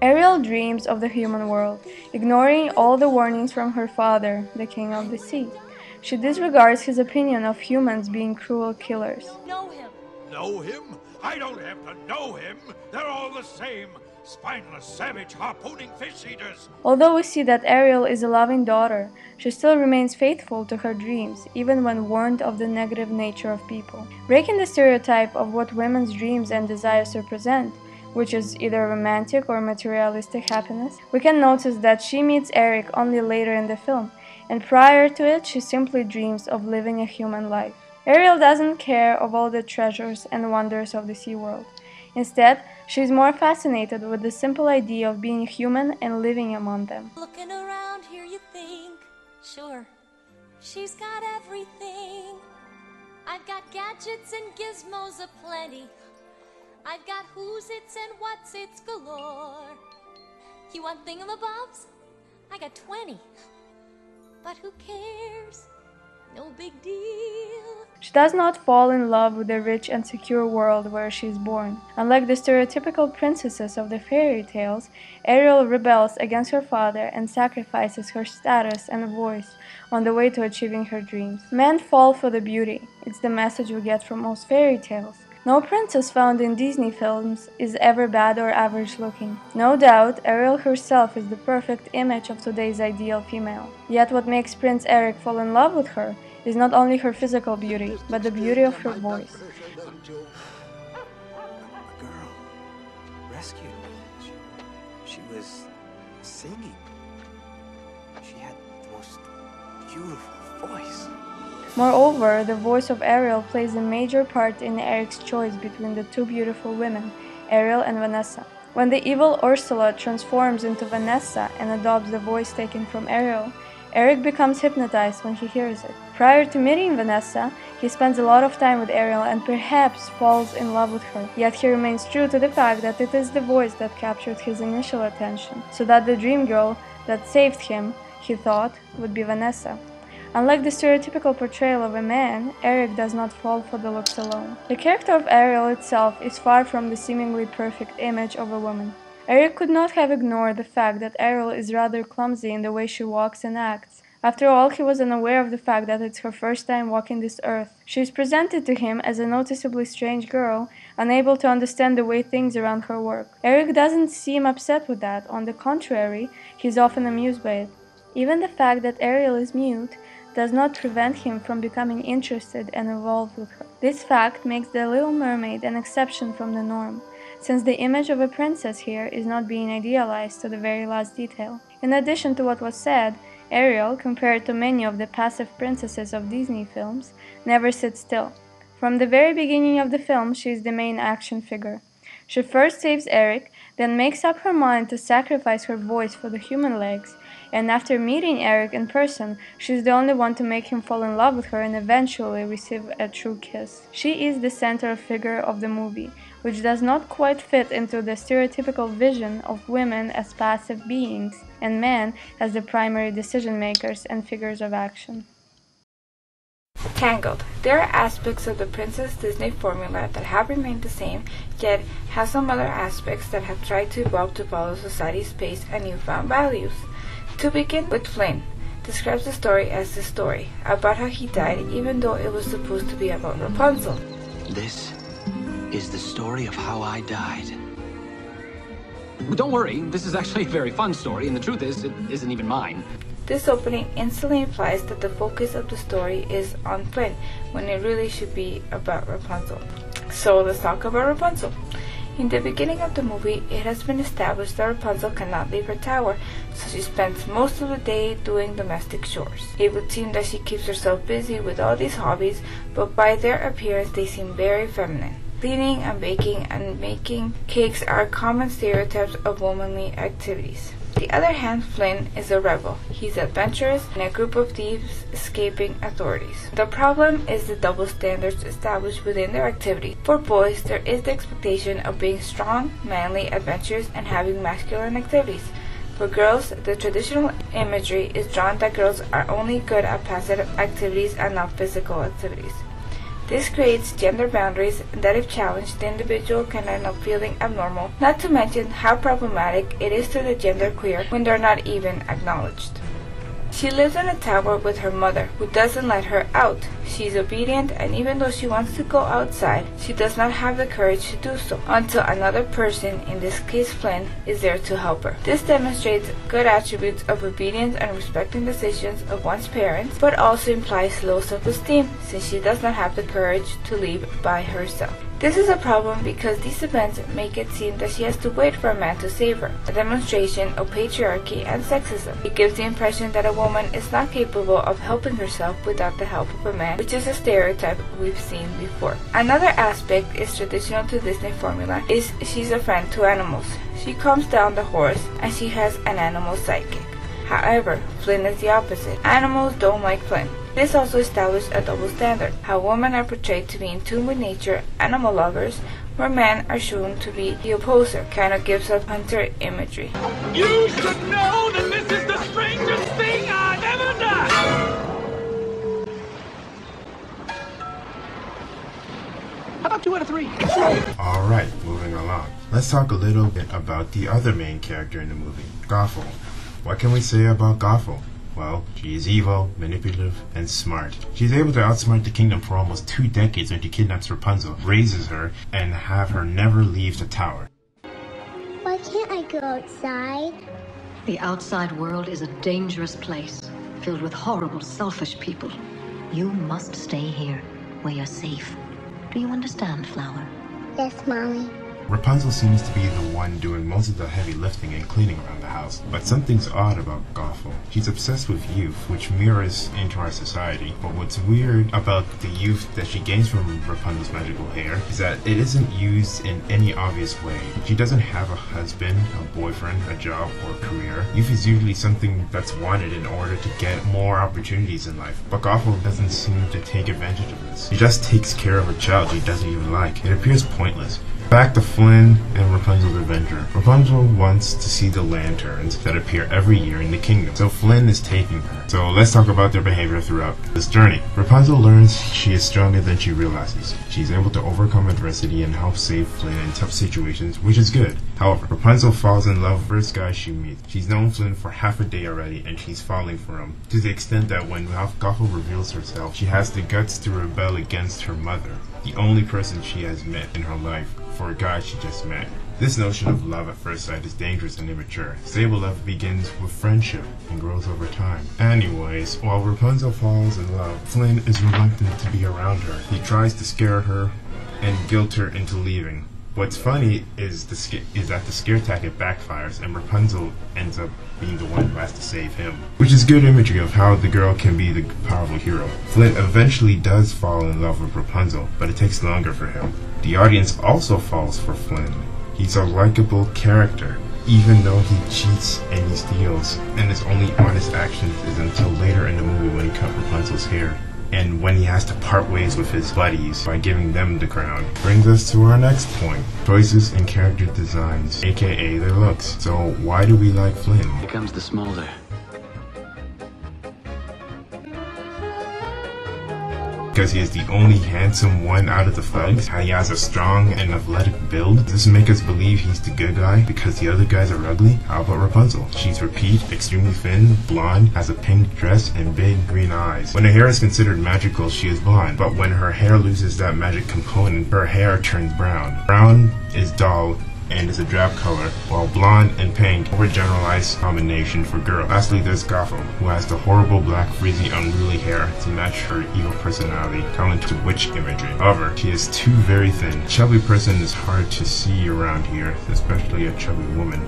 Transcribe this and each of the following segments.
Ariel dreams of the human world, ignoring all the warnings from her father, the king of the sea. She disregards his opinion of humans being cruel killers. Know him. Know him? I don't have to know him. They're all the same. Spineless, savage, harpooning fish eaters. Although we see that Ariel is a loving daughter, she still remains faithful to her dreams, even when warned of the negative nature of people. Breaking the stereotype of what women's dreams and desires represent, which is either romantic or materialistic happiness, we can notice that she meets Eric only later in the film, and prior to it she simply dreams of living a human life. Ariel doesn't care of all the treasures and wonders of the sea world. Instead, she is more fascinated with the simple idea of being human and living among them. Looking around here you think, sure, she's got everything. I've got gadgets and gizmos aplenty. I've got who's its and what's its galore. You want thingamabobs? I got 20. But who cares? No big deal. She does not fall in love with the rich and secure world where she is born. Unlike the stereotypical princesses of the fairy tales, Ariel rebels against her father and sacrifices her status and voice on the way to achieving her dreams. Men fall for the beauty. It's the message we get from most fairy tales. No princess found in Disney films is ever bad or average looking. No doubt, Ariel herself is the perfect image of today's ideal female. Yet what makes Prince Eric fall in love with her is not only her physical beauty, but the beauty of her voice. A girl rescued me. She was singing. She had the most beautiful voice. Moreover, the voice of Ariel plays a major part in Eric's choice between the two beautiful women, Ariel and Vanessa. When the evil Ursula transforms into Vanessa and adopts the voice taken from Ariel, Eric becomes hypnotized when he hears it. Prior to meeting Vanessa, he spends a lot of time with Ariel and perhaps falls in love with her. Yet he remains true to the fact that it is the voice that captured his initial attention, so that the dream girl that saved him, he thought, would be Vanessa. Unlike the stereotypical portrayal of a man, Eric does not fall for the looks alone. The character of Ariel itself is far from the seemingly perfect image of a woman. Eric could not have ignored the fact that Ariel is rather clumsy in the way she walks and acts. After all, he was unaware of the fact that it's her first time walking this earth. She is presented to him as a noticeably strange girl, unable to understand the way things around her work. Eric doesn't seem upset with that. On the contrary, he's often amused by it. Even the fact that Ariel is mute does not prevent him from becoming interested and involved with her. This fact makes the Little Mermaid an exception from the norm, since the image of a princess here is not being idealized to the very last detail. In addition to what was said, Ariel, compared to many of the passive princesses of Disney films, never sits still. From the very beginning of the film, she is the main action figure. She first saves Eric, then makes up her mind to sacrifice her voice for the human legs, and after meeting Eric in person, she's the only one to make him fall in love with her and eventually receive a true kiss. She is the center figure of the movie, which does not quite fit into the stereotypical vision of women as passive beings and men as the primary decision makers and figures of action. Tangled. There are aspects of the Princess Disney formula that have remained the same, yet have some other aspects that have tried to evolve to follow society's pace and newfound values. To begin with, Flynn describes the story as the story about how he died, even though it was supposed to be about Rapunzel. This is the story of how I died. But don't worry, this is actually a very fun story, and the truth is, it isn't even mine. This opening instantly implies that the focus of the story is on Flynn, when it really should be about Rapunzel. So let's talk about Rapunzel. In the beginning of the movie, it has been established that Rapunzel cannot leave her tower, so she spends most of the day doing domestic chores. It would seem that she keeps herself busy with all these hobbies, but by their appearance they seem very feminine. Cleaning and baking and making cakes are common stereotypes of womanly activities. On the other hand, Flynn is a rebel. He's adventurous in a group of thieves escaping authorities. The problem is the double standards established within their activity. For boys, there is the expectation of being strong, manly, adventurous, and having masculine activities. For girls, the traditional imagery is drawn that girls are only good at passive activities and not physical activities. This creates gender boundaries that, if challenged, the individual can end up feeling abnormal, not to mention how problematic it is to the genderqueer when they're not even acknowledged. She lives in a tower with her mother, who doesn't let her out. She's obedient, and even though she wants to go outside, she does not have the courage to do so, until another person, in this case Flynn, is there to help her. This demonstrates good attributes of obedience and respecting decisions of one's parents, but also implies low self-esteem, since she does not have the courage to leave by herself. This is a problem because these events make it seem that she has to wait for a man to save her, a demonstration of patriarchy and sexism. It gives the impression that a woman is not capable of helping herself without the help of a man, which is a stereotype we've seen before. Another aspect is traditional to Disney formula is she's a friend to animals. She calms down the horse and she has an animal sidekick. However, Flynn is the opposite. Animals don't like Flynn. This also established a double standard, how women are portrayed to be in tune with nature, animal lovers, where men are shown to be the opposer, kind of gives us hunter imagery. You should know that this is the strangest thing I've ever done! How about 2 out of 3? Alright, moving along. Let's talk a little bit about the other main character in the movie, Gothel. What can we say about Gothel? Well, she is evil, manipulative, and smart. She's able to outsmart the kingdom for almost 2 decades when she kidnaps Rapunzel, raises her, and have her never leave the tower. Why can't I go outside? The outside world is a dangerous place, filled with horrible, selfish people. You must stay here, where you're safe. Do you understand, Flower? Yes, Mommy. Rapunzel seems to be the one doing most of the heavy lifting and cleaning around the house, but something's odd about Gothel. She's obsessed with youth, which mirrors into our society, but what's weird about the youth that she gains from Rapunzel's magical hair is that it isn't used in any obvious way. She doesn't have a husband, a boyfriend, a job, or a career. Youth is usually something that's wanted in order to get more opportunities in life, but Gothel doesn't seem to take advantage of this. She just takes care of a child she doesn't even like. It appears pointless. Back to Flynn and Rapunzel's adventure. Rapunzel wants to see the lanterns that appear every year in the kingdom, so Flynn is taking her. So let's talk about their behavior throughout this journey. Rapunzel learns she is stronger than she realizes. She's able to overcome adversity and help save Flynn in tough situations, which is good. However, Rapunzel falls in love with the first guy she meets. She's known Flynn for half a day already, and she's falling for him, to the extent that when Gothel reveals herself, she has the guts to rebel against her mother, the only person she has met in her life, for a guy she just met. This notion of love at first sight is dangerous and immature. Stable love begins with friendship and grows over time. Anyways, while Rapunzel falls in love, Flynn is reluctant to be around her. He tries to scare her and guilt her into leaving. What's funny is that the scare tactic backfires and Rapunzel ends up being the one who has to save him, which is good imagery of how the girl can be the powerful hero. Flynn eventually does fall in love with Rapunzel, but it takes longer for him. The audience also falls for Flynn. He's a likable character, even though he cheats and he steals, and his only honest actions is until later in the movie when he cut Rapunzel's hair, and when he has to part ways with his buddies by giving them the crown. Brings us to our next point, choices in character designs, aka their looks. So why do we like Flynn? Here comes the smolder. Because he is the only handsome one out of the thugs. He has a strong and athletic build. Does this make us believe he's the good guy because the other guys are ugly? How about Rapunzel? She's repeat, extremely thin, blonde, has a pink dress, and big green eyes. When her hair is considered magical, she is blonde. But when her hair loses that magic component, her hair turns brown. Brown is dull and is a drab color, while blonde and pink overgeneralized combination for girls. Lastly, there's Gothel, who has the horrible black, frizzy, unruly hair to match her evil personality, talent to witch imagery. However, she is too very thin. A chubby person is hard to see around here, especially a chubby woman.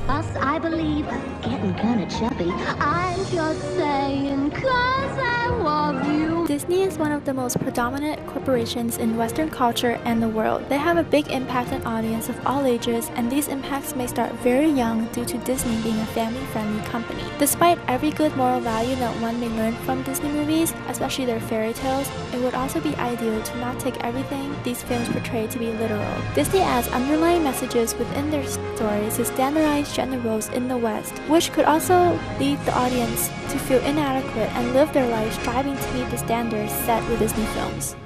Us, I believe, getting kinda chubby. I'm just saying, 'cause I love you. Disney is one of the most predominant corporations in Western culture and the world. They have a big impact on audience of all ages, and these impacts may start very young due to Disney being a family-friendly company. Despite every good moral value that one may learn from Disney movies, especially their fairy tales, it would also be ideal to not take everything these films portray to be literal. Disney adds underlying messages within their stories to standardize gender roles in the West, which could also lead the audience to feel inadequate and live their lives striving to meet the standards set with Disney films.